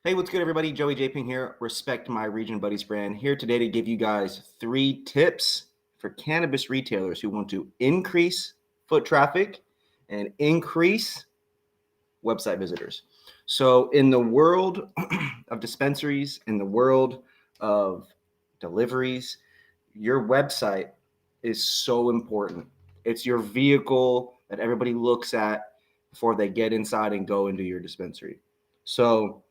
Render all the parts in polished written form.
Hey, what's good, everybody? Joey Japing here. Respect My Region Buddies brand. Here today to give you guys 3 tips for cannabis retailers who want to increase foot traffic and increase website visitors. So, in the world of dispensaries, in the world of deliveries, your website is so important. It's your vehicle that everybody looks at before they get inside and go into your dispensary. So,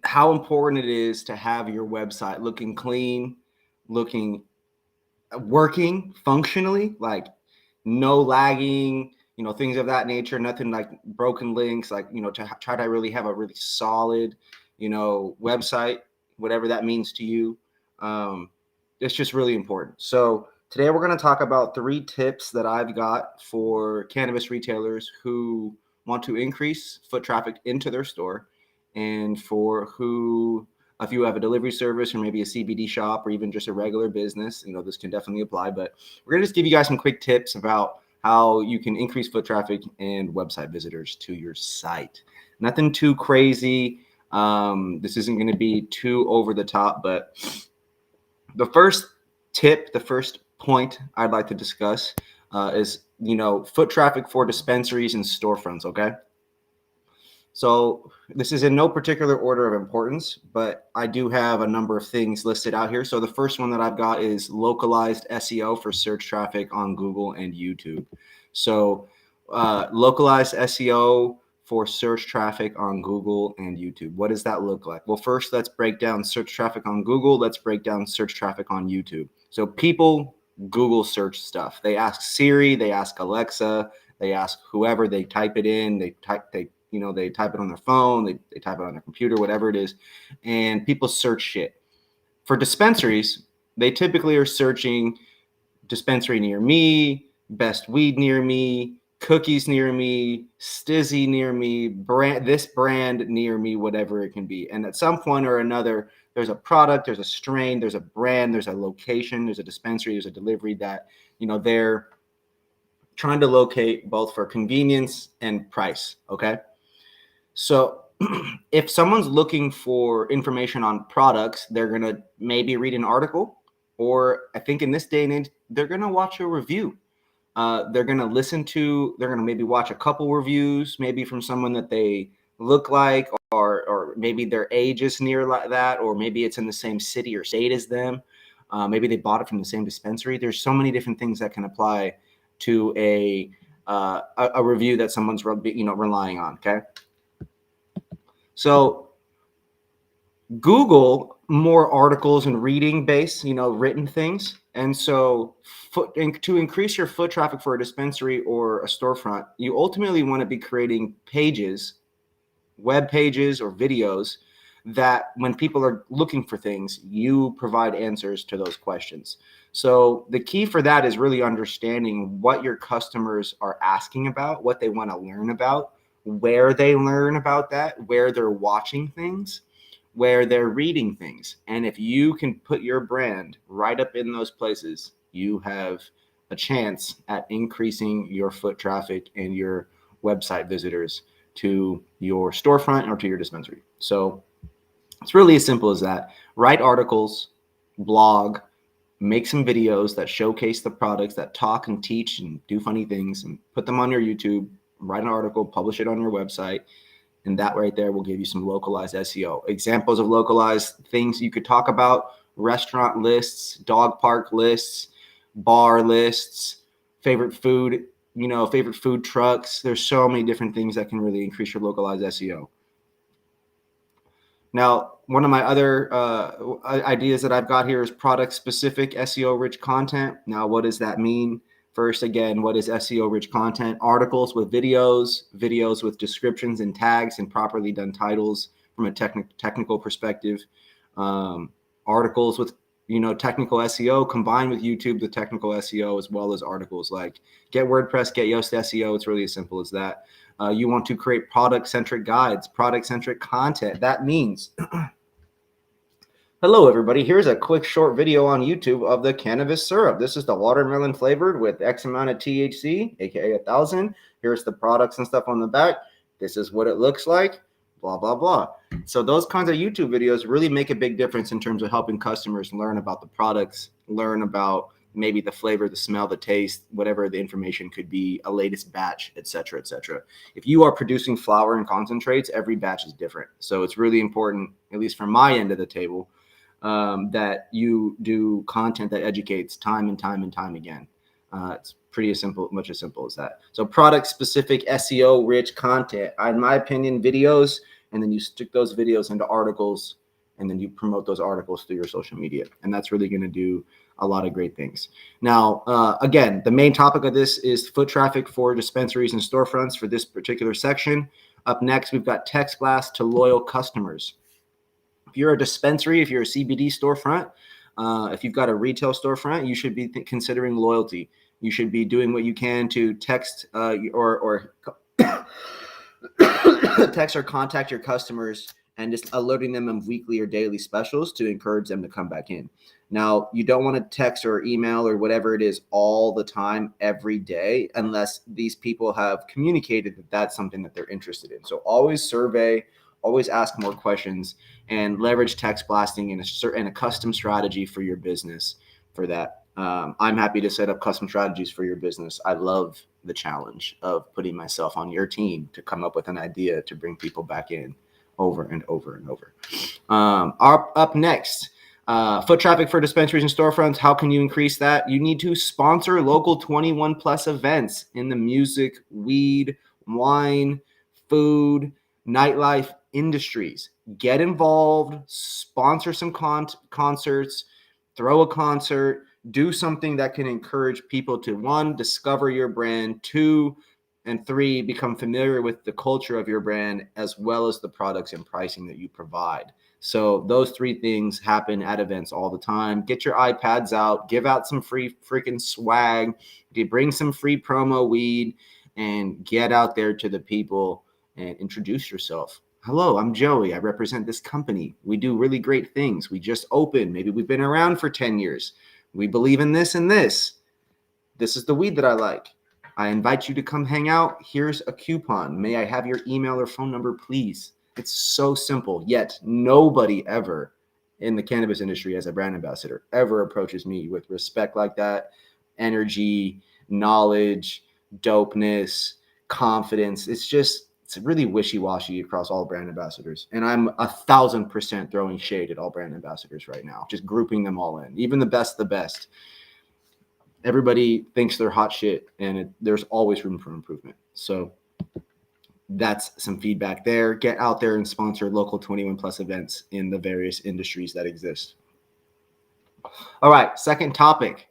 how important it is to have your website looking clean, looking working functionally, like no lagging, things of that nature, nothing like broken links, like, to try to really have a really solid, website, whatever that means to you. Um, it's just really important. So today we're going to talk about 3 tips that I've got for cannabis retailers who want to increase foot traffic into their store, and for who, if you have a delivery service or maybe a CBD shop or even just a regular business, this can definitely apply. But we're going to just give you guys some quick tips about how you can increase foot traffic and website visitors to your site. Nothing too crazy. This isn't going to be too over the top, but the first tip, the first point I'd like to discuss is, foot traffic for dispensaries and storefronts. Okay. So this is in no particular order of importance, but I do have a number of things listed out here. So the first one that I've got is localized SEO for search traffic on Google and YouTube. So localized SEO for search traffic on Google and YouTube. What does that look like? Well, first, let's break down search traffic on Google. Let's break down search traffic on YouTube. So people Google search stuff. They ask Siri, they ask Alexa, they ask whoever, they type it in, they type it on their phone, they type it on their computer, whatever it is, and people search shit. For dispensaries, they typically are searching dispensary near me, best weed near me, cookies near me, stizzy near me, this brand near me, whatever it can be. And at some point or another, there's a product, there's a strain, there's a brand, there's a location, there's a dispensary, there's a delivery that, they're trying to locate both for convenience and price. Okay. So if someone's looking for information on products, they're going to maybe read an article, or I think in this day and age, they're going to watch a review. They're going to maybe watch a couple reviews, maybe from someone that they look like, or maybe their age is near like that, or maybe it's in the same city or state as them. Maybe they bought it from the same dispensary. There's so many different things that can apply to a review that someone's relying on. Okay. So Google more articles and reading based, written things. And so to increase your foot traffic for a dispensary or a storefront, you ultimately want to be creating pages, web pages or videos that when people are looking for things, you provide answers to those questions. So the key for that is really understanding what your customers are asking about, what they want to learn about, where they learn about that, where they're watching things, where they're reading things. And if you can put your brand right up in those places, you have a chance at increasing your foot traffic and your website visitors to your storefront or to your dispensary. So it's really as simple as that. Write articles, blog, make some videos that showcase the products, that talk and teach and do funny things, and put them on your YouTube. Write an article, publish it on your website, and that right there will give you some localized SEO. Examples of localized things you could talk about: restaurant lists, dog park lists, bar lists, favorite food trucks. There's so many different things that can really increase your localized SEO. Now, one of my other ideas that I've got here is product-specific SEO-rich content. Now, what does that mean? First, again, what is SEO-rich content? Articles with videos with descriptions and tags and properly done titles from a technical perspective. Articles with technical SEO combined with YouTube, the technical SEO, as well as articles like Get WordPress, Get Yoast SEO. It's really as simple as that. You want to create product-centric guides, product-centric content. That means, hello, everybody. Here's a quick short video on YouTube of the cannabis syrup. This is the watermelon flavored with X amount of THC, aka 1,000. Here's the products and stuff on the back. This is what it looks like. blah, blah, blah. So those kinds of YouTube videos really make a big difference in terms of helping customers learn about the products, learn about maybe the flavor, the smell, the taste, whatever the information could be, a latest batch, et cetera, et cetera. If you are producing flower and concentrates, every batch is different. So it's really important, at least from my end of the table, that you do content that educates time and time and time again. It's pretty simple, much as simple as that. So product specific SEO rich content, in my opinion, videos, and then you stick those videos into articles, and then you promote those articles through your social media. And that's really going to do a lot of great things. Now, again, the main topic of this is foot traffic for dispensaries and storefronts for this particular section. Up next, we've got text blast to loyal customers. If you're a dispensary, if you're a CBD storefront, if you've got a retail storefront, you should be considering loyalty. You should be doing what you can to text or text or contact your customers and just alerting them of weekly or daily specials to encourage them to come back in. Now, you don't want to text or email or whatever it is all the time, every day, unless these people have communicated that that's something that they're interested in. So always survey, always ask more questions, and leverage text blasting in a custom strategy for your business for that. I'm happy to set up custom strategies for your business. I love the challenge of putting myself on your team to come up with an idea to bring people back in over and over and over. Up next, foot traffic for dispensaries and storefronts. How can you increase that? You need to sponsor local 21 plus events in the music, weed, wine, food, nightlife industries. Get involved, sponsor some concerts, throw a concert, do something that can encourage people to, one, discover your brand, two, and three, become familiar with the culture of your brand as well as the products and pricing that you provide. So those three things happen at events all the time. Get your iPads out, give out some free freaking swag, bring some free promo weed, and get out there to the people and introduce yourself. Hello, I'm Joey. I represent this company. We do really great things. We just opened. Maybe we've been around for 10 years. We believe in this and this. This is the weed that I like. I invite you to come hang out. Here's a coupon. May I have your email or phone number, please? It's so simple, yet nobody ever in the cannabis industry as a brand ambassador ever approaches me with respect like that, energy, knowledge, dopeness, confidence. It's really wishy-washy across all brand ambassadors. And I'm 1,000% throwing shade at all brand ambassadors right now, just grouping them all in, even the best. Everybody thinks they're hot shit, and there's always room for improvement. So that's some feedback there. Get out there and sponsor local 21 plus events in the various industries that exist. All right, second topic,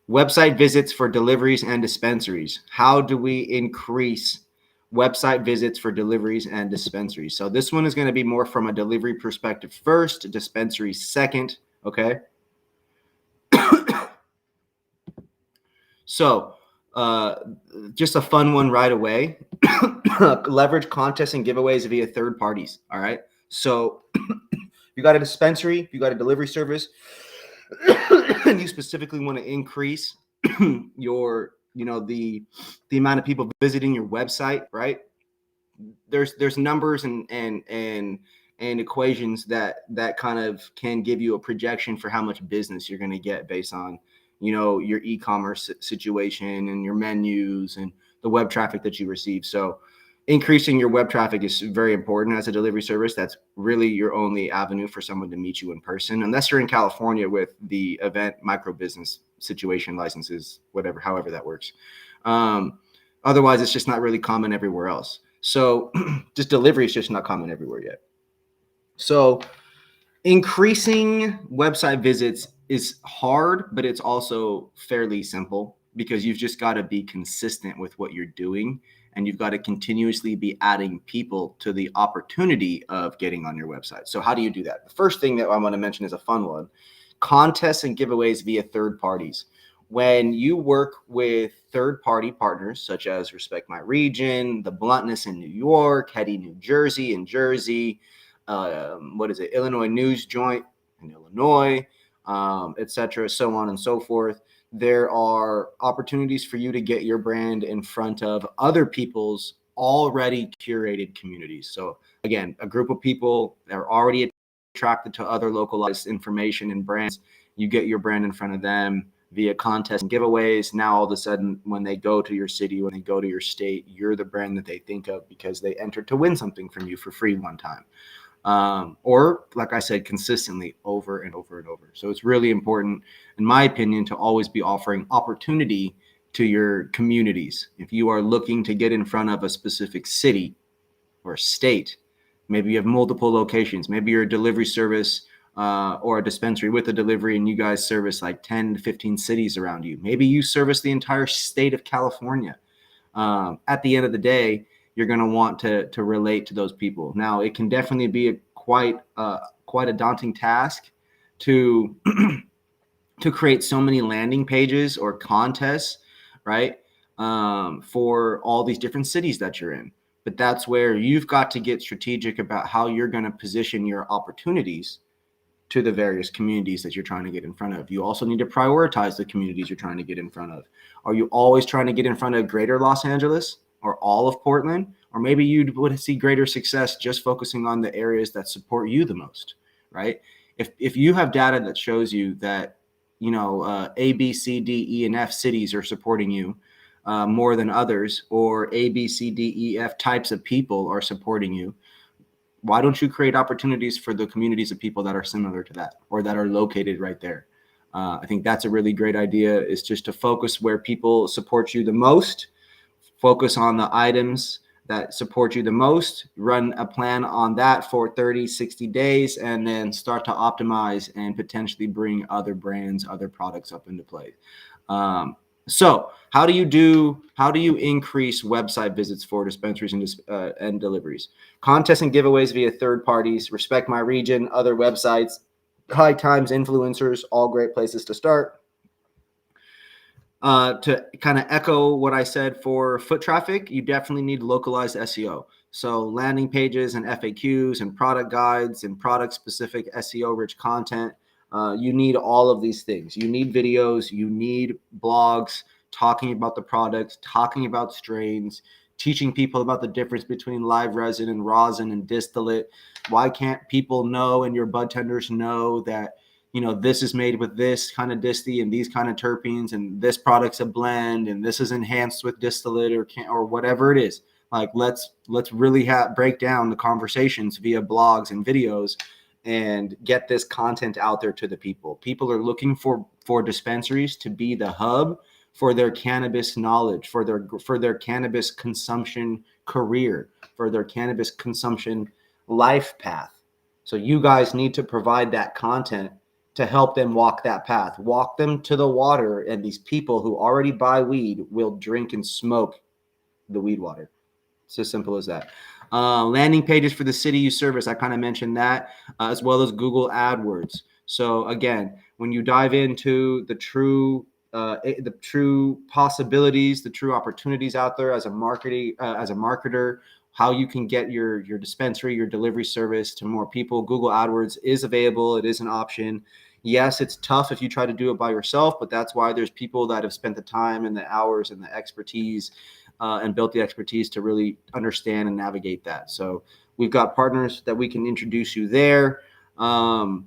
website visits for deliveries and dispensaries. How do we increase website visits for deliveries and dispensaries? So this one is going to be more from a delivery perspective first, dispensary second, okay? So just a fun one right away. Leverage contests and giveaways via third parties. All right. So you got a dispensary, you got a delivery service, and you specifically want to increase your, the amount of people visiting your website, right? There's numbers and equations that kind of can give you a projection for how much business you're going to get based on, your e-commerce situation and your menus and the web traffic that you receive. So increasing your web traffic is very important as a delivery service. That's really your only avenue for someone to meet you in person, unless you're in California with the event micro business situation licenses, however that works. Otherwise, it's just not really common everywhere else. So just delivery is just not common everywhere yet. So increasing website visits is hard, but it's also fairly simple because you've just got to be consistent with what you're doing, and you've got to continuously be adding people to the opportunity of getting on your website. So how do you do that? The first thing that I want to mention is a fun one: contests and giveaways via third parties. When you work with third-party partners such as Respect My Region, The Bluntness in New York, Hetty, New Jersey, Illinois News Joint in Illinois, etc., so on and so forth. There are opportunities for you to get your brand in front of other people's already curated communities. So again, a group of people that are already attracted to other localized information and brands. You get your brand in front of them via contests and giveaways. Now, all of a sudden, when they go to your city, when they go to your state, you're the brand that they think of because they entered to win something from you for free one time. Or, like I said, consistently over and over and over. So it's really important, in my opinion, to always be offering opportunity to your communities. If you are looking to get in front of a specific city or state, maybe you have multiple locations, maybe you're a delivery service or a dispensary with a delivery, and you guys service like 10 to 15 cities around you. Maybe you service the entire state of California. At the end of the day, you're going to want to relate to those people. Now, it can definitely be quite a daunting task to to create so many landing pages or contests, right? For all these different cities that you're in. But that's where you've got to get strategic about how you're going to position your opportunities to the various communities that you're trying to get in front of. You also need to prioritize the communities you're trying to get in front of. Are you always trying to get in front of greater Los Angeles or all of Portland? Or maybe you would see greater success just focusing on the areas that support you the most, right? If you have data that shows you that, A, B, C, D, E, and F cities are supporting you more than others, or A, B, C, D, E, F types of people are supporting you, why don't you create opportunities for the communities of people that are similar to that or that are located right there? I think that's a really great idea, is just to focus where people support you the most, focus on the items that support you the most, run a plan on that for 30, 60 days, and then start to optimize and potentially bring other brands, other products up into play. So how do you increase website visits for dispensaries and deliveries? Contests and giveaways via third parties, Respect My Region, other websites, High Times, influencers, all great places to start. To kind of echo what I said for foot traffic, you definitely need localized SEO. So landing pages and FAQs and product guides and product specific SEO rich content. You need all of these things. You need videos, you need blogs talking about the products, talking about strains, teaching people about the difference between live resin and rosin and distillate. Why can't people know, and your bud tenders know, that this is made with this kind of disti and these kind of terpenes, and this product's a blend, and this is enhanced with distillate or whatever it is. Like, let's really break down the conversations via blogs and videos and get this content out there to the people. People are looking for dispensaries to be the hub for their cannabis knowledge, for their cannabis consumption career, for their cannabis consumption life path. So you guys need to provide that content to help them walk that path, walk them to the water, and these people who already buy weed will drink and smoke the weed water. It's as simple as that. Landing pages for the city you service, I kind of mentioned that, as well as Google AdWords. So again, when you dive into the true possibilities, the true opportunities out there as a marketer, how you can get your dispensary, your delivery service to more people, Google AdWords is available. It is an option. Yes, it's tough if you try to do it by yourself, but that's why there's people that have spent the time and the hours and the expertise and built the expertise to really understand and navigate that. So we've got partners that we can introduce you there. I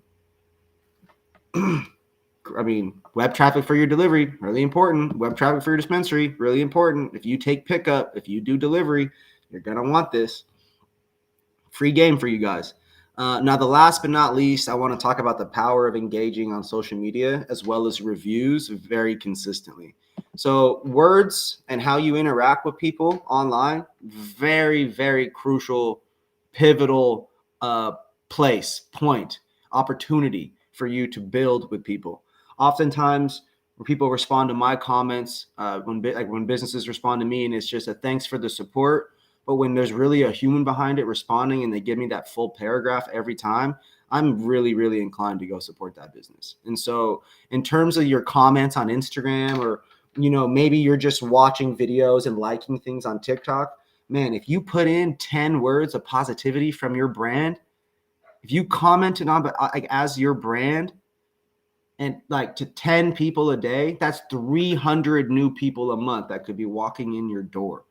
mean, web traffic for your delivery, really important. Web traffic for your dispensary, really important. If you take pickup, if you do delivery, you're going to want this. Free game for you guys. Now, the last but not least, I want to talk about the power of engaging on social media as well as reviews very consistently. So words and how you interact with people online, very, very crucial, pivotal point, opportunity for you to build with people. Oftentimes, when people respond to my comments, when businesses respond to me, and it's just a thanks for the support. But when there's really a human behind it responding and they give me that full paragraph every time, I'm really, really inclined to go support that business. And so in terms of your comments on Instagram, or, maybe you're just watching videos and liking things on TikTok, man, if you put in 10 words of positivity from your brand, if you commented on as your brand, and to 10 people a day, that's 300 new people a month that could be walking in your door.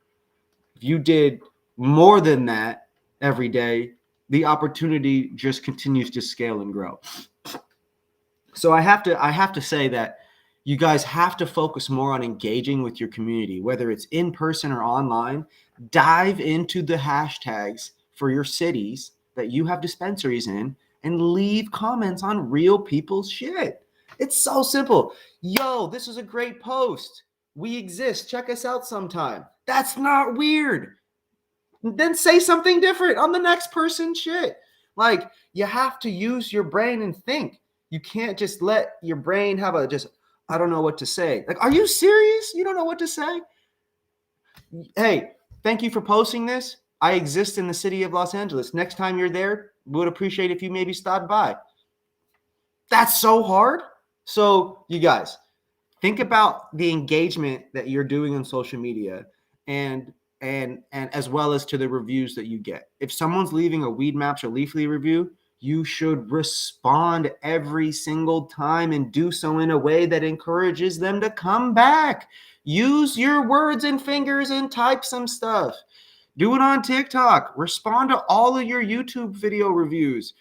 If you did more than that every day, the opportunity just continues to scale and grow. So I have to say that you guys have to focus more on engaging with your community, whether it's in person or online. Dive into the hashtags for your cities that you have dispensaries in and leave comments on real people's shit. It's so simple. Yo, this is a great post. We exist. Check us out sometime. That's not weird. Then say something different on the next person's shit. Like, you have to use your brain and think. You can't just let your brain have a just, I don't know what to say. Like, are you serious? You don't know what to say? Hey, thank you for posting this. I exist in the city of Los Angeles. Next time you're there, would appreciate if you maybe stopped by. That's so hard. So, you guys, think about the engagement that you're doing on social media and and as well as to the reviews that you get. If someone's leaving a Weed Maps or Leafly review, you should respond every single time and do so in a way that encourages them to come back. Use your words and fingers and type some stuff. Do it on TikTok. Respond to all of your YouTube video reviews.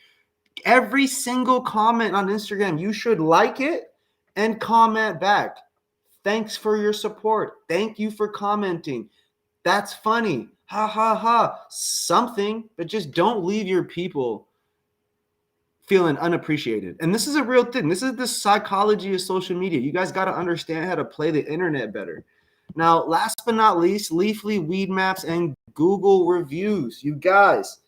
Every single comment on Instagram, you should like it and comment back. Thanks for your support. Thank you for commenting. That's funny. Ha ha ha. Something, but just don't leave your people feeling unappreciated. And this is a real thing. This is the psychology of social media. You guys got to understand how to play the internet better. Now, last but not least, Leafly, Weed Maps, and Google reviews. You guys,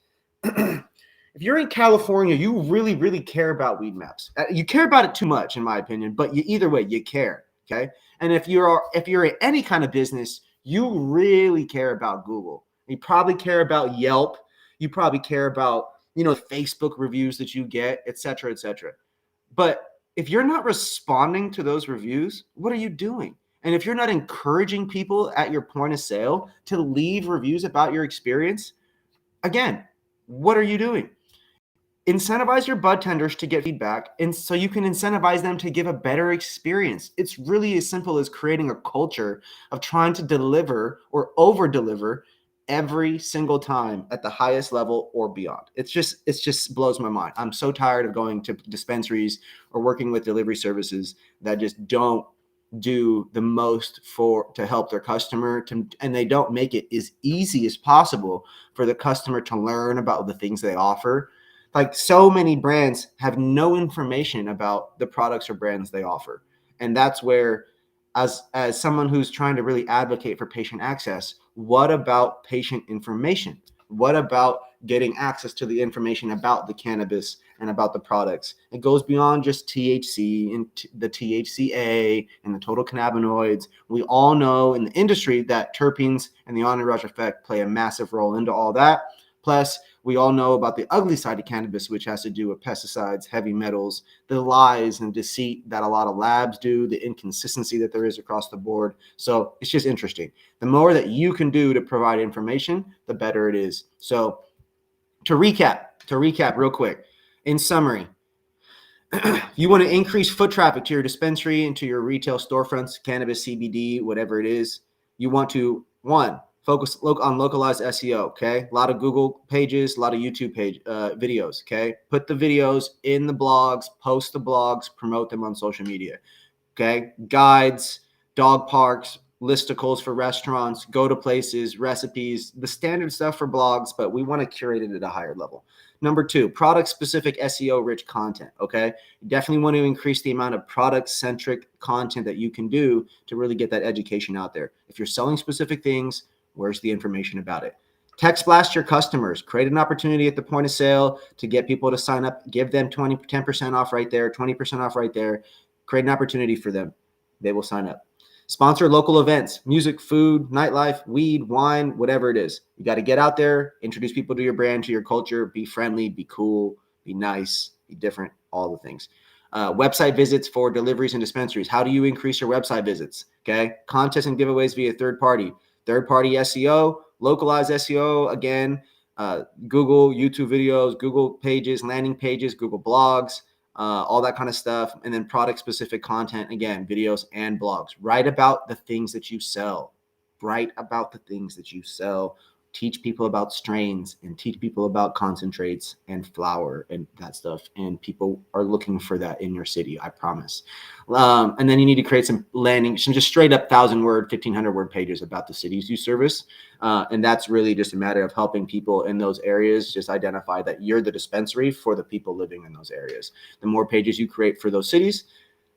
if you're in California, you really, really care about Weed Maps. You care about it too much, in my opinion, but either way, you care. Okay. And if you're in any kind of business, you really care about Google. You probably care about Yelp. You probably care about, Facebook reviews that you get, et cetera, et cetera. But if you're not responding to those reviews, what are you doing? And if you're not encouraging people at your point of sale to leave reviews about your experience, again, what are you doing? Incentivize your bud tenders to get feedback, and so you can incentivize them to give a better experience. It's really as simple as creating a culture of trying to deliver or over deliver every single time at the highest level or beyond. It just blows my mind. I'm so tired of going to dispensaries or working with delivery services that just don't do the most to help their customer and they don't make it as easy as possible for the customer to learn about the things they offer. Like, so many brands have no information about the products or brands they offer. And that's where, as someone who's trying to really advocate for patient access, what about patient information? What about getting access to the information about the cannabis and about the products? It goes beyond just THC and the THCA and the total cannabinoids. We all know in the industry that terpenes and the entourage effect play a massive role into all that. Plus, we all know about the ugly side of cannabis, which has to do with pesticides, heavy metals, the lies and deceit that a lot of labs do, the inconsistency that there is across the board. So it's just interesting. The more that you can do to provide information, the better it is. So to recap real quick, in summary, you want to increase foot traffic to your dispensary and to your retail storefronts, cannabis, CBD, whatever it is. You want to, one, focus on localized SEO, okay? A lot of Google pages, a lot of YouTube videos, okay? Put the videos in the blogs, post the blogs, promote them on social media, okay? Guides, dog parks, listicles for restaurants, go to places, recipes, the standard stuff for blogs, but we want to curate it at a higher level. Number two, product-specific SEO-rich content, okay? You definitely want to increase the amount of product-centric content that you can do to really get that education out there. If you're selling specific things, where's the information about it? Text blast your customers. Create an opportunity at the point of sale to get people to sign up. Give them 10% off right there, 20% off right there. Create an opportunity for them. They will sign up. Sponsor local events, music, food, nightlife, weed, wine, whatever it is. You got to get out there, introduce people to your brand, to your culture, be friendly, be cool, be nice, be different, all the things. Website visits for deliveries and dispensaries. How do you increase your website visits? Okay. Contests and giveaways via third party SEO, localized SEO, again, Google, YouTube videos, Google pages, landing pages, Google blogs, all that kind of stuff. And then product specific content, again, videos and blogs. Write about the things that you sell. write about the things that you sell. Teach people about strains and teach people about concentrates and flour and that stuff. And people are looking for that in your city, I promise. And then you need to create some just straight up 1,000-word, 1,500-word pages about the cities you service. And that's really just a matter of helping people in those areas just identify that you're the dispensary for the people living in those areas. The more pages you create for those cities,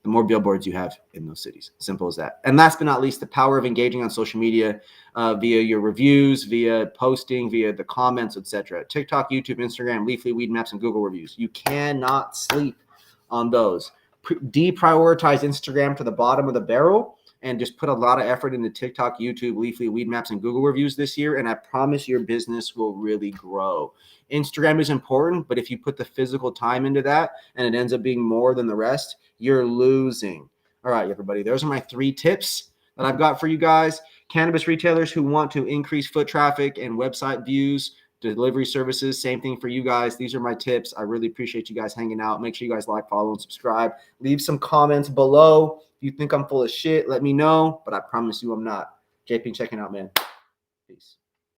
the more billboards you have in those cities. Simple as that. And last but not least, the power of engaging on social media via your reviews, via posting, via the comments, etc. TikTok, YouTube, Instagram, Leafly, Weed Maps, and Google reviews. You cannot sleep on those. Deprioritize Instagram to the bottom of the barrel and just put a lot of effort into TikTok, YouTube, Leafly, Weed Maps, and Google reviews this year. And I promise your business will really grow. Instagram is important, but if you put the physical time into that and it ends up being more than the rest, you're losing. All right, everybody, those are my 3 tips that I've got for you guys. Cannabis retailers who want to increase foot traffic and website views, delivery services, same thing for you guys. These are my tips. I really appreciate you guys hanging out. Make sure you guys like, follow, and subscribe. Leave some comments below. If you think I'm full of shit, let me know, but I promise you I'm not. JP, checking out, man. Peace.